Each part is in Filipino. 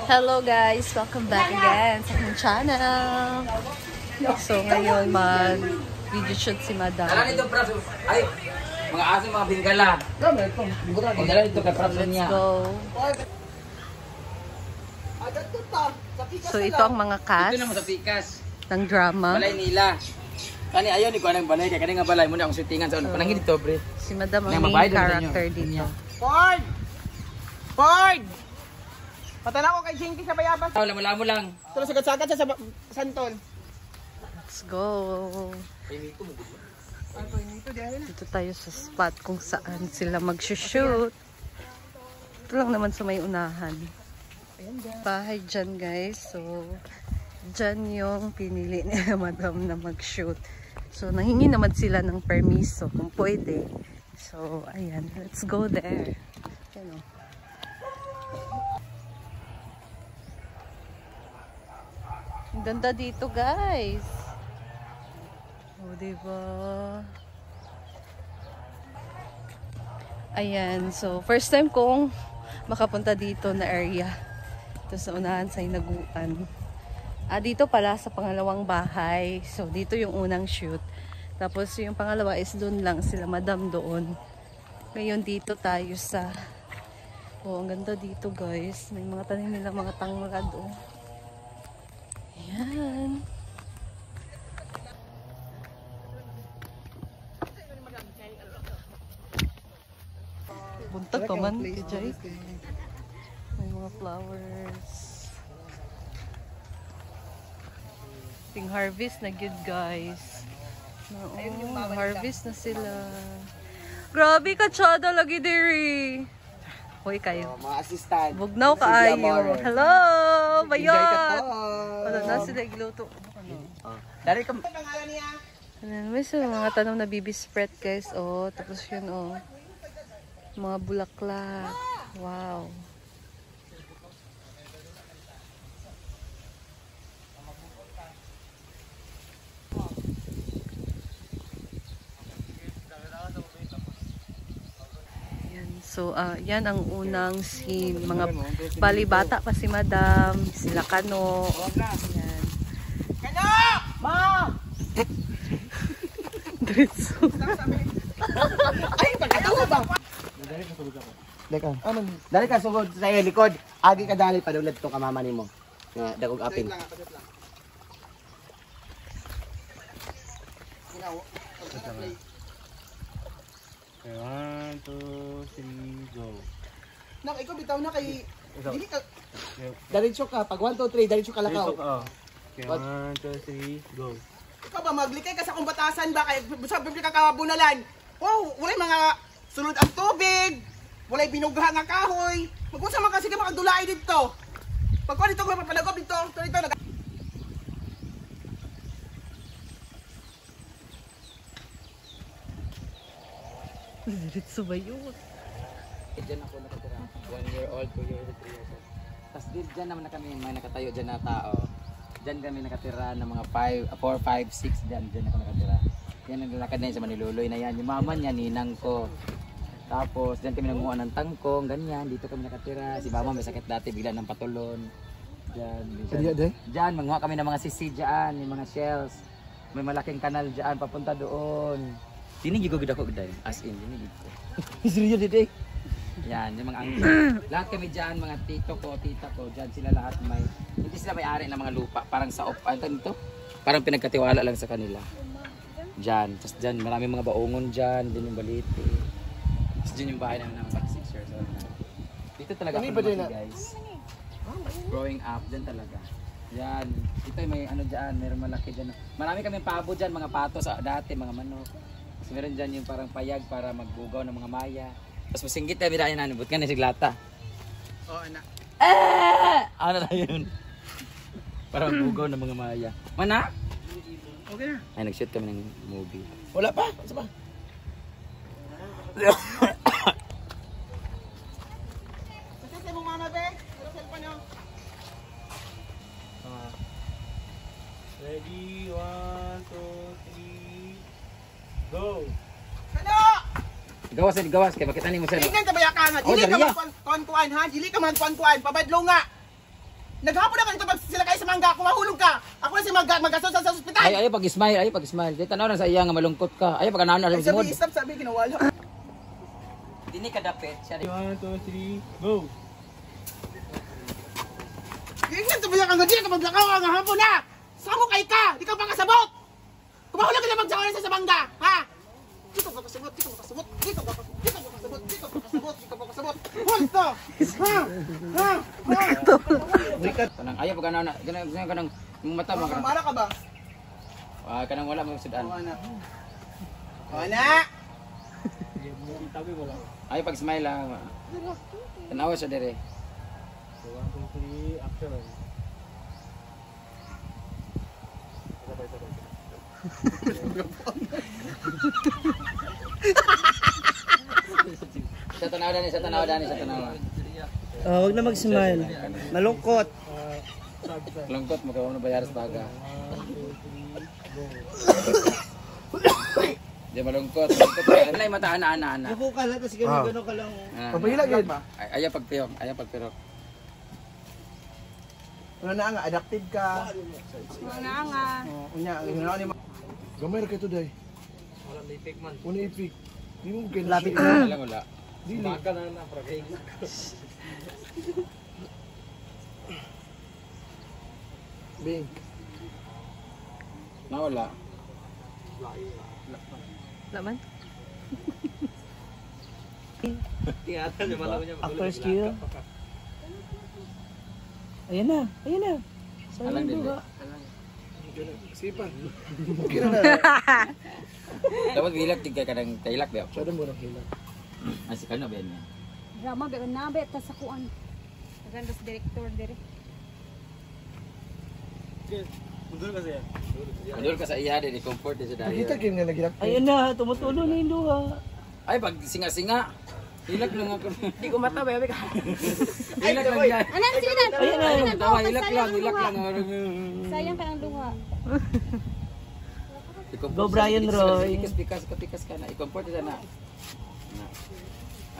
Hello guys! Welcome back again sa aking channel. So ngayon mag-video shoot si Madam. Dala nito, Prof. Ay, mga aso, mga bingala. Dala nito kay Prof. Let's go. So ito ang mga cast Ito naman sa pikas. ng drama. Balay nila. Kani ayaw ni ko anang balay kay kani nga balay mo na akong shootingan sa panangin dito, pre. Si Madam ang Nang main mabayad naman character ninyo. dito. Ford! Ford! Patala ko kay Jinky sa bayabas. Lamo-lamo lang. Ito na sagat-sagat sa santol. Let's go. Dito tayo sa spot kung saan sila mag-shoot. Ito lang naman sa may unahan. Bahay dyan guys. So, dyan yung pinili ni Madam na mag-shoot. So, nahingi naman sila ng permiso kung pwede. So, ayan. Let's go there. Yan o. Ang ganda dito guys. O, diba? Ayan. So, first time kong makapunta dito na area. Ito sa unahan sa Hinaguan. Dito pala sa pangalawang bahay. So, dito yung unang shoot. Tapos, yung pangalawa is doon lang sila Madam doon. Ngayon, dito tayo sa... Oh, ang ganda dito, guys. May mga tanim nila, mga tanglad, oh. Ayan. Buntag ka man, Kijay. May mga flowers. Ting harvest na good guys. Oo, harvest na sila. Grabe ka tsada lagi diri. Hoy kayo. Mga assistant. Bugnaw kaayo. Hello, bayot. Wala na sila igluto. Dari ka pangalan niya. May mga tanong na baby spread guys. Oh, tapos yun oh. Mga bulaklak. Wow. So, yan ang unang scene. Mga balibata pa si Madam, sila Kano. Yan. Kano! Ma! Diretso. Ay, pagkatawa ba? Dari ka sugod sa iyo likod. Agi ka dali padulad to ka mama nimo. Nga dagog apin. Okay, 1, 2, 3, go. Nak ikaw bitaw na kay dili ka. Diretso ka pag 1 2 3 diretso ka lakaw. Okay, 1, 2, 3, go. Ikaw ba maglikay ka sa kumbatasan ba kay sa bibli ka kabunalan. Wow, wala mga sulod ang tubig. Wala binugha nga kahoy. Magunsa man kasi ka makadulay dito. Pag ko dito ko mapalagop dito. Dito Diretso ba yun? Diyan ako nakatira. 1 year old, 2 years old, 3 years old. Tapos diyan naman na kami, mga nakatayo dyan na tao. Diyan kami nakatira ng mga 4, 5, 6 dyan ako nakatira. Yan ang lalakad na yun sa Maniluloy na yan. Yung mama niya, ninang ko. Tapos diyan kami nanguha ng tangkong, ganyan. Dito kami nakatira. Si mama may sakit dati, bigla ng patulon. Diyan, manguha kami ng mga sisi dyan, yung mga shells. May malaking kanal dyan, papunta doon. Tinigig ko gid ako gid as in tinigig ko. Seryo dito. Yan, yung mga uncle. Lahat kami diyan, mga tito ko, tita ko, diyan sila lahat may hindi sila may-ari ng mga lupa, parang sa ano to? Parang pinagkatiwala lang sa kanila. Diyan, tapos diyan marami mga baongon diyan, din yung baliti. Tapos diyan yung bahay namin ng 6 years old na. Dito talaga ako lumaki, guys. Growing up diyan talaga. Yan, ito may ano diyan, mayroong malaki diyan. Marami kaming pabo diyan, mga pato sa dati, mga manok. So, meron dyan yung parang payag para magbugaw ng mga maya. Tapos masinggit na birayan na nubot ka na siglata. Oo, anak. Ano na yun? Para magbugaw ng mga maya. Mana? Okay na. Ay, nag-shoot kami ng movie. Wala pa? Sa ba? Kasi mo mama be? Ano cellphone niyo? Ready, 1, 2, 3, go! Kano! Gawas kay makita nimo sir. Tingnan tabaya ka nga. Oh, Dili ka dali, magkuan-kuan ha. Dili ka magkuan-kuan. Pabadlo nga. Naghapon na ganito pag sila kayo sa mangga, kung mahulog ka. Ako na si magasto sa ospital. Ay, pag-smile, pag-smile. Di tanaw na sa iya nga malungkot ka. Ay, pag anana sa Sabi, simod. stop, sabi, ginawala. Dini ka dapit. Siya 1, 2, 3, go! Ganyan, tumayak ang gaji, kapag lakaw ang hapon na. Samo kay ka, di ka pa kasabot. Kung mahulog ka na magsawa sa mangga, ha? Di ka pa kasabot, di ka pa kasabot, di ka pa kasabot, di ka pa kasabot, di ka pa kasabot, di ka pa kasabot. Hold to! Ha? Kanang ayaw pag anana. Ganyan kanang yung mata mo. Mara ka ba? Kanang wala mo sudan. Wala. Wala. Ayaw pag-smile lang. Tanawa siya dire. 1, 2, 3, action! Sa tanawa dani, sa tanawa dani, sa tanawa. Huwag na mag-smile. Malungkot. Lungkot mo kayo na bayar sa baga. Di malungkot. Ano yung mata ana. Yuko ka lang, tapos gano'n ka lang. Papahilag yan ba? Ayaw pagpiyok, ayaw pagpirok. Ano na nga, adaptive ka. Wala nga. Unya, ano ni Gamay ra kito day. Wala na ipik man. Una ipik. Di mo ganun. Lapit siya. na. Wala, wala. Dili. Baka na na, pragay. Bing. Nawala. Laman? Tingatan niya, malaman niya. Actors kayo. Ayan na. Alang din. Sipan. Dapat bilak tigay ka ng kailak ba? Sada mo nang hila. Ay, si Kano ba yan? Drama ba na ba ta sa kuan. Maganda sa director dire. Mundur kasi yan. Madul ka sa iya din, i-comfort din sa Nakita dahil. kayo nga nagilak. Ayan na. Tumutulo na yung luha. Ay, pag singa-singa. Hilak lang ako. Hindi ko mata, bebe ka. Hilak lang yan. Anan sige na. Ayan na. Tawa, hilak lang. Sayang ka ng luha. Go, Brian Roy. Pikas ka na. I-comfort din na.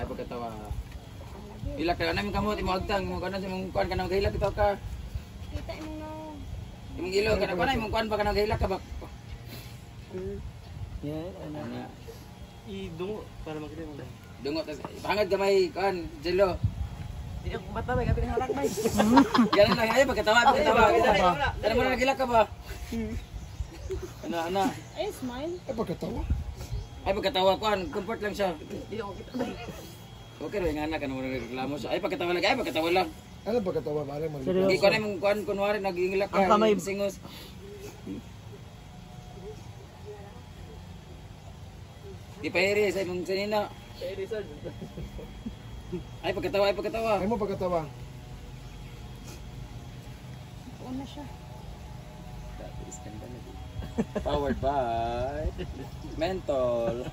Ay, pagkatawa. Hilak lang. Anong kamot, imo agtang. Imo kanan sa mong kuhan ka na maghilak. Ito ka. Kita mo na. Imong ilo ka na. Kuhan na imong kuhan ba ka na maghilak ka ba? Yan, ano. Ano? Idungo, para makita mo. Dungot. Hangad ka may kuhan. Jello. Hindi ako mata, bebe. Kapit ng harak, bay. Ganun lang. Ay, pagkatawa. Ano mo na naghilak ka ba? Ano? Ay, smile. Ay pagkatawa. Ay, pagkatawa kuhan. Comfort lang siya. Hindi ako kita, bay. Okay, rin nga na. Kanang mo nagreklamo siya. Ay, pagkatawa lang. Ay, pagkatawa lang. Ano pagkatawa pare mag. Seryoso. Hindi ko na yung kuhan. Kunwari, nag-ingilak ka. Ang kamay. Singos. Di pa hiri sa imong sanina. Ay, pagkatawa. Ay mo pagkatawa. Una siya. Powered by Mentol.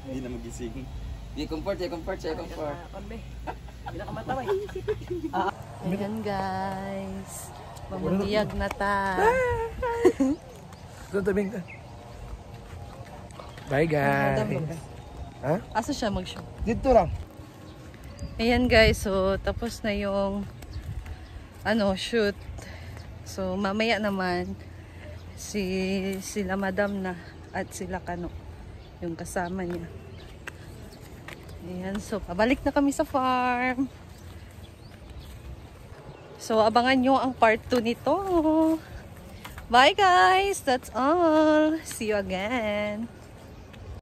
Hindi na magising. Di comfort. Konbe. Hindi na ka mata, bay. Ayan guys. Mamamiyag na ta. Doon tabing ka. Bye guys. Ha? Asa siya mag-show? Dito lang. Ayan guys, so tapos na yung shoot. So mamaya naman sila madam na at sila Kano yung kasama niya. Ayan, so pabalik na kami sa farm. So abangan nyo ang part 2 nito. Bye guys, that's all. See you again.